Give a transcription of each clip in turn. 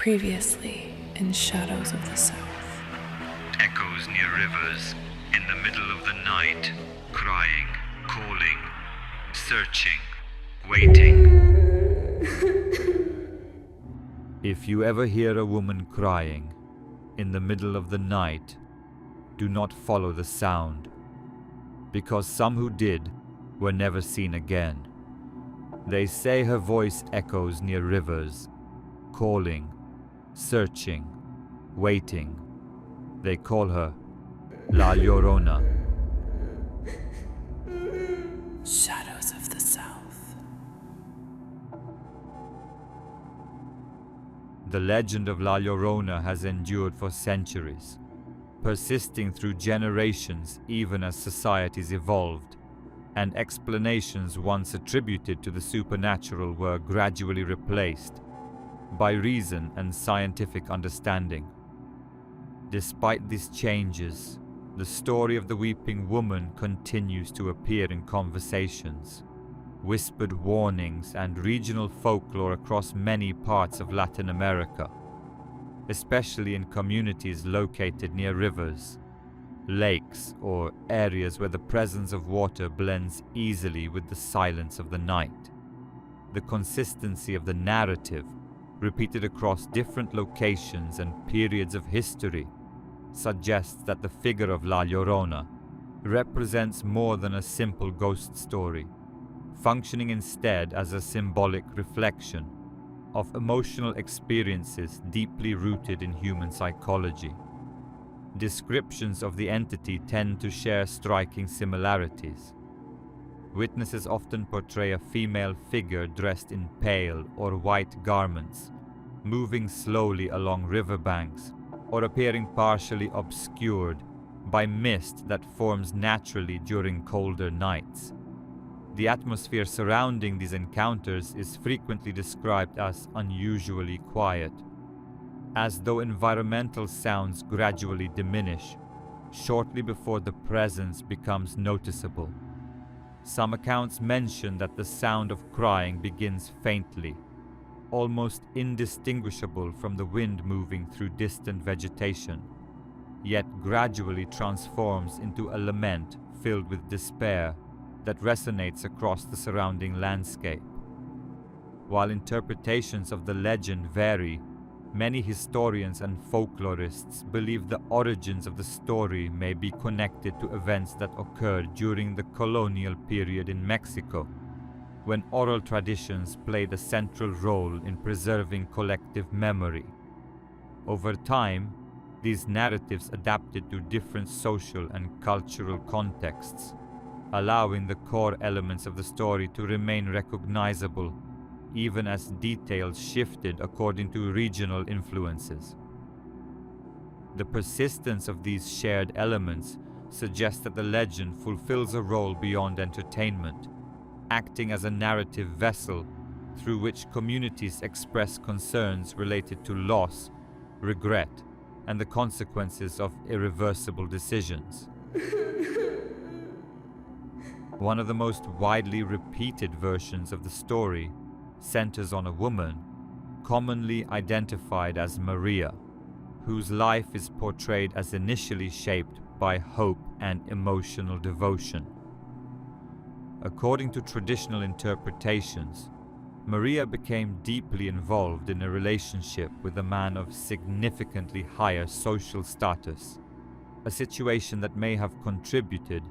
Previously in Shadows of the South. Echoes near rivers, in the middle of the night, crying, calling, searching, waiting. If you ever hear a woman crying in the middle of the night, do not follow the sound, because some who did were never seen again. They say her voice echoes near rivers, calling, searching, waiting. They call her La Llorona. Shadows of the South. The legend of La Llorona has endured for centuries, persisting through generations even as societies evolved, and explanations once attributed to the supernatural were gradually replaced by reason and scientific understanding. Despite these changes, the story of the weeping woman continues to appear in conversations, whispered warnings, and regional folklore across many parts of Latin America, especially in communities located near rivers, lakes, or areas where the presence of water blends easily with the silence of the night. The consistency of the narrative, repeated across different locations and periods of history, suggests that the figure of La Llorona represents more than a simple ghost story, functioning instead as a symbolic reflection of emotional experiences deeply rooted in human psychology. Descriptions of the entity tend to share striking similarities. Witnesses often portray a female figure dressed in pale or white garments, moving slowly along riverbanks or appearing partially obscured by mist that forms naturally during colder nights. The atmosphere surrounding these encounters is frequently described as unusually quiet, as though environmental sounds gradually diminish shortly before the presence becomes noticeable. Some accounts mention that the sound of crying begins faintly, almost indistinguishable from the wind moving through distant vegetation, yet gradually transforms into a lament filled with despair that resonates across the surrounding landscape. While interpretations of the legend vary, many historians and folklorists believe the origins of the story may be connected to events that occurred during the colonial period in Mexico, when oral traditions played a central role in preserving collective memory. Over time, these narratives adapted to different social and cultural contexts, allowing the core elements of the story to remain recognizable even as details shifted according to regional influences. The persistence of these shared elements suggests that the legend fulfills a role beyond entertainment, acting as a narrative vessel through which communities express concerns related to loss, regret, and the consequences of irreversible decisions. One of the most widely repeated versions of the story centers on a woman, commonly identified as Maria, whose life is portrayed as initially shaped by hope and emotional devotion. According to traditional interpretations, Maria became deeply involved in a relationship with a man of significantly higher social status, a situation that may have contributed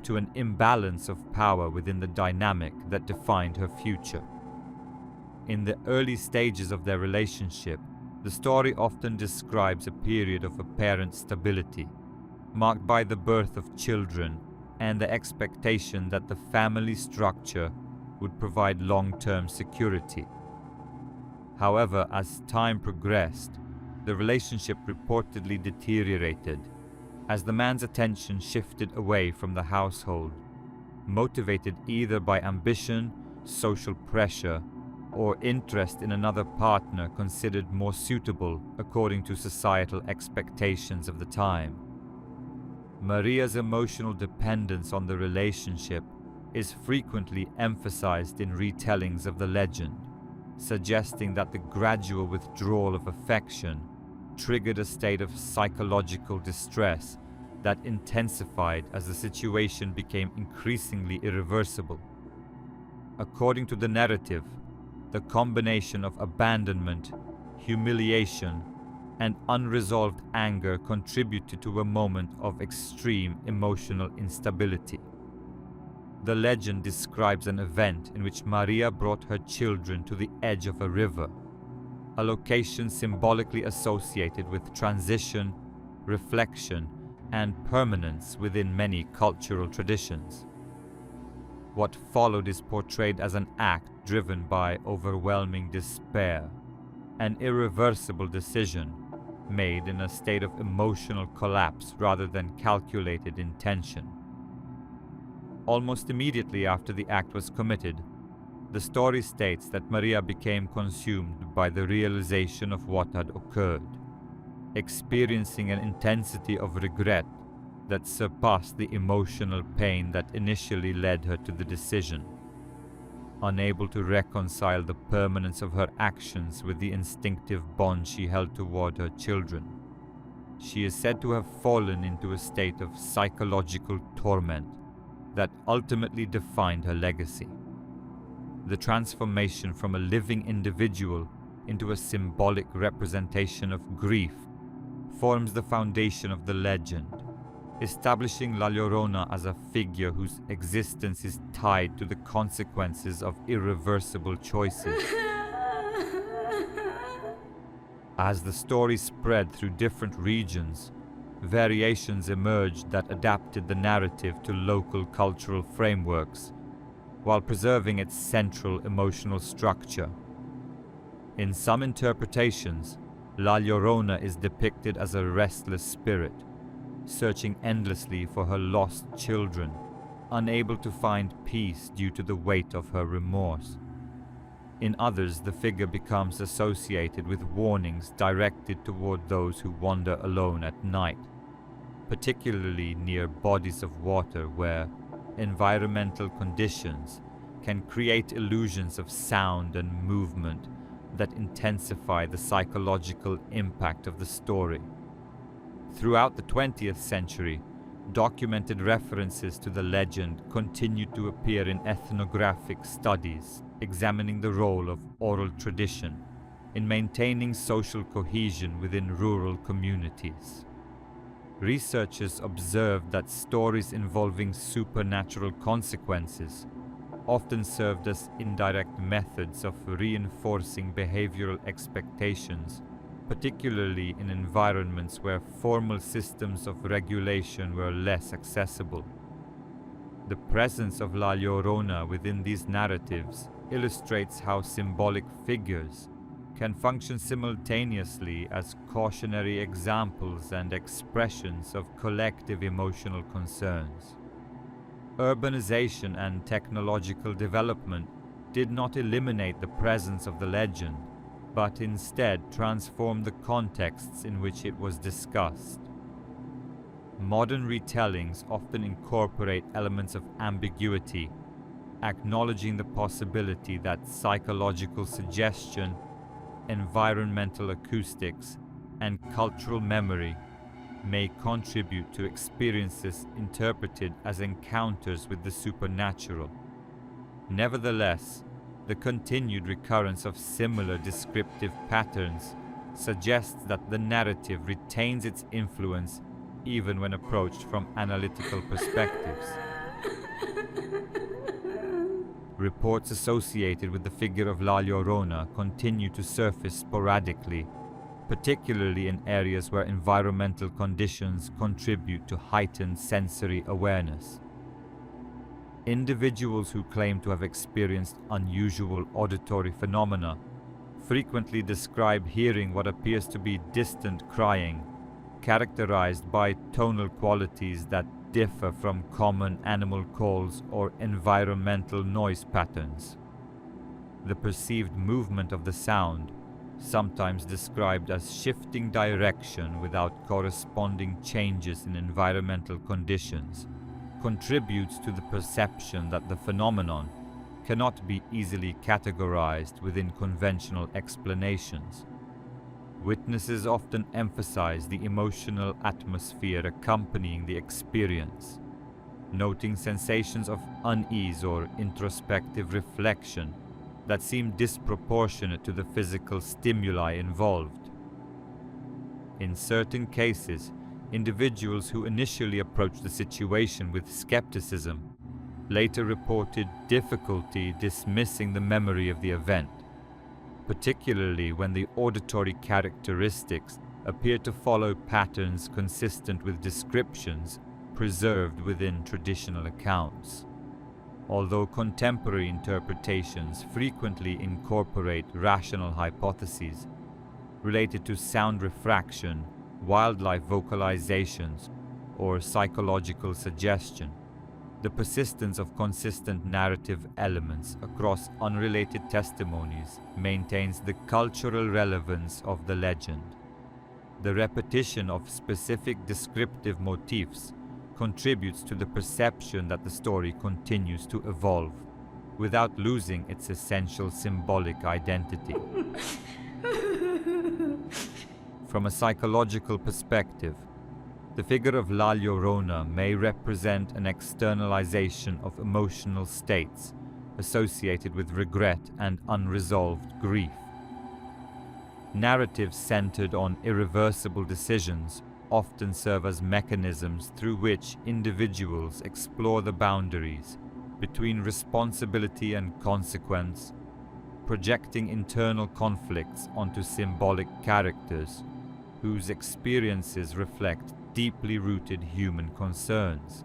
to an imbalance of power within the dynamic that defined her future. In the early stages of their relationship, the story often describes a period of apparent stability, marked by the birth of children and the expectation that the family structure would provide long-term security. However, as time progressed, the relationship reportedly deteriorated as the man's attention shifted away from the household, motivated either by ambition, social pressure, or interest in another partner considered more suitable according to societal expectations of the time. Maria's emotional dependence on the relationship is frequently emphasized in retellings of the legend, suggesting that the gradual withdrawal of affection triggered a state of psychological distress that intensified as the situation became increasingly irreversible. According to the narrative, the combination of abandonment, humiliation, and unresolved anger contributed to a moment of extreme emotional instability. The legend describes an event in which Maria brought her children to the edge of a river, a location symbolically associated with transition, reflection, and permanence within many cultural traditions. What followed is portrayed as an act driven by overwhelming despair, an irreversible decision made in a state of emotional collapse rather than calculated intention. Almost immediately after the act was committed, the story states that Maria became consumed by the realization of what had occurred, experiencing an intensity of regret that surpassed the emotional pain that initially led her to the decision. Unable to reconcile the permanence of her actions with the instinctive bond she held toward her children, she is said to have fallen into a state of psychological torment that ultimately defined her legacy. The transformation from a living individual into a symbolic representation of grief forms the foundation of the legend, establishing La Llorona as a figure whose existence is tied to the consequences of irreversible choices. As the story spread through different regions, variations emerged that adapted the narrative to local cultural frameworks, while preserving its central emotional structure. In some interpretations, La Llorona is depicted as a restless spirit, searching endlessly for her lost children, unable to find peace due to the weight of her remorse. In others, the figure becomes associated with warnings directed toward those who wander alone at night, particularly near bodies of water where environmental conditions can create illusions of sound and movement that intensify the psychological impact of the story. Throughout the 20th century, documented references to the legend continued to appear in ethnographic studies, examining the role of oral tradition in maintaining social cohesion within rural communities. Researchers observed that stories involving supernatural consequences often served as indirect methods of reinforcing behavioral expectations, particularly in environments where formal systems of regulation were less accessible. The presence of La Llorona within these narratives illustrates how symbolic figures can function simultaneously as cautionary examples and expressions of collective emotional concerns. Urbanization and technological development did not eliminate the presence of the legend, but instead transformed the contexts in which it was discussed. Modern retellings often incorporate elements of ambiguity, acknowledging the possibility that psychological suggestion, environmental acoustics, and cultural memory may contribute to experiences interpreted as encounters with the supernatural. Nevertheless, the continued recurrence of similar descriptive patterns suggests that the narrative retains its influence even when approached from analytical perspectives. Reports associated with the figure of La Llorona continue to surface sporadically, particularly in areas where environmental conditions contribute to heightened sensory awareness. Individuals who claim to have experienced unusual auditory phenomena frequently describe hearing what appears to be distant crying, characterized by tonal qualities that differ from common animal calls or environmental noise patterns. The perceived movement of the sound, sometimes described as shifting direction without corresponding changes in environmental conditions, contributes to the perception that the phenomenon, cannot be easily categorized within conventional explanations. Witnesses often emphasize the emotional atmosphere accompanying the experience, noting sensations of unease or introspective reflection that seem disproportionate to the physical stimuli involved. In certain cases, individuals who initially approached the situation with skepticism later reported difficulty dismissing the memory of the event, particularly when the auditory characteristics appear to follow patterns consistent with descriptions preserved within traditional accounts. Although contemporary interpretations frequently incorporate rational hypotheses related to sound refraction, wildlife vocalizations, or psychological suggestion, the persistence of consistent narrative elements across unrelated testimonies maintains the cultural relevance of the legend. The repetition of specific descriptive motifs contributes to the perception that the story continues to evolve without losing its essential symbolic identity. From a psychological perspective, the figure of La Llorona may represent an externalization of emotional states associated with regret and unresolved grief. Narratives centered on irreversible decisions often serve as mechanisms through which individuals explore the boundaries between responsibility and consequence, projecting internal conflicts onto symbolic characters whose experiences reflect deeply rooted human concerns.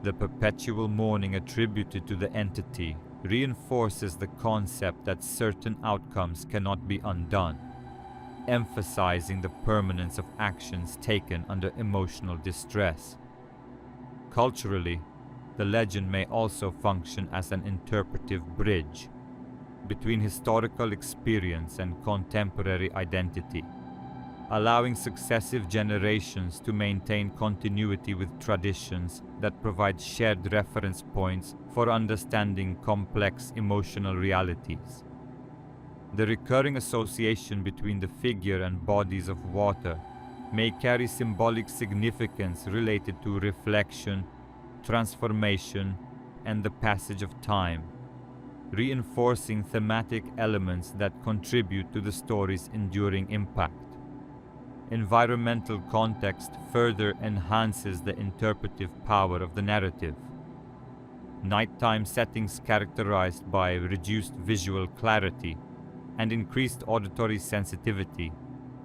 The perpetual mourning attributed to the entity reinforces the concept that certain outcomes cannot be undone, emphasizing the permanence of actions taken under emotional distress. Culturally, the legend may also function as an interpretive bridge between historical experience and contemporary identity, allowing successive generations to maintain continuity with traditions that provide shared reference points for understanding complex emotional realities. The recurring association between the figure and bodies of water may carry symbolic significance related to reflection, transformation, and the passage of time, reinforcing thematic elements that contribute to the story's enduring impact. Environmental context further enhances the interpretive power of the narrative. Nighttime settings characterized by reduced visual clarity and increased auditory sensitivity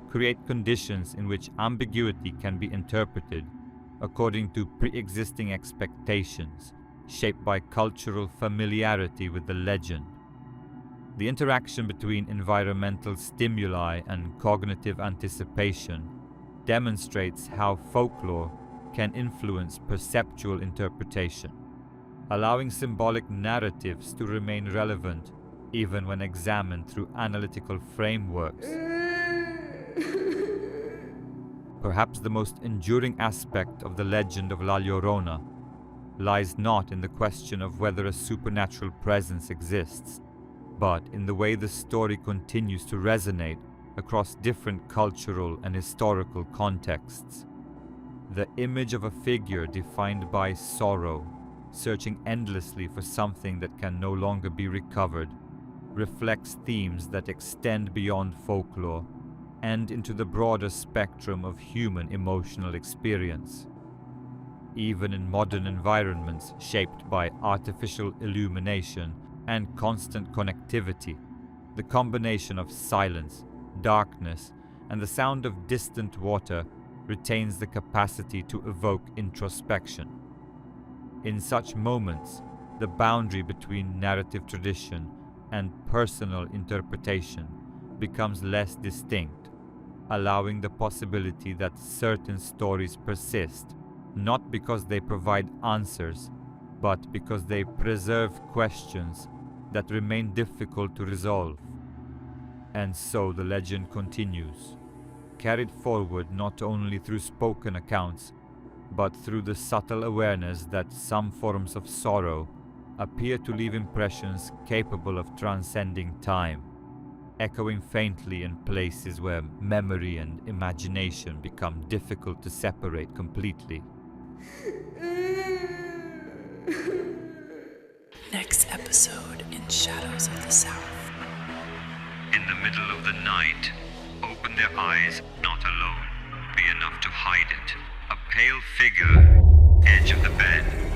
create conditions in which ambiguity can be interpreted according to pre-existing expectations shaped by cultural familiarity with the legend. The interaction between environmental stimuli and cognitive anticipation demonstrates how folklore can influence perceptual interpretation, allowing symbolic narratives to remain relevant even when examined through analytical frameworks. Perhaps the most enduring aspect of the legend of La Llorona lies not in the question of whether a supernatural presence exists, but in the way the story continues to resonate across different cultural and historical contexts. The image of a figure defined by sorrow, searching endlessly for something that can no longer be recovered, reflects themes that extend beyond folklore and into the broader spectrum of human emotional experience. Even in modern environments shaped by artificial illumination and constant connectivity, the combination of silence, darkness, and the sound of distant water retains the capacity to evoke introspection. In such moments, the boundary between narrative tradition and personal interpretation becomes less distinct, allowing the possibility that certain stories persist, not because they provide answers, but because they preserve questions that remain difficult to resolve. And so the legend continues, carried forward not only through spoken accounts, but through the subtle awareness that some forms of sorrow appear to leave impressions capable of transcending time, echoing faintly in places where memory and imagination become difficult to separate completely. Next episode in Shadows of the South. In the middle of the night, open their eyes, not alone, be enough to hide it. A pale figure, edge of the bed,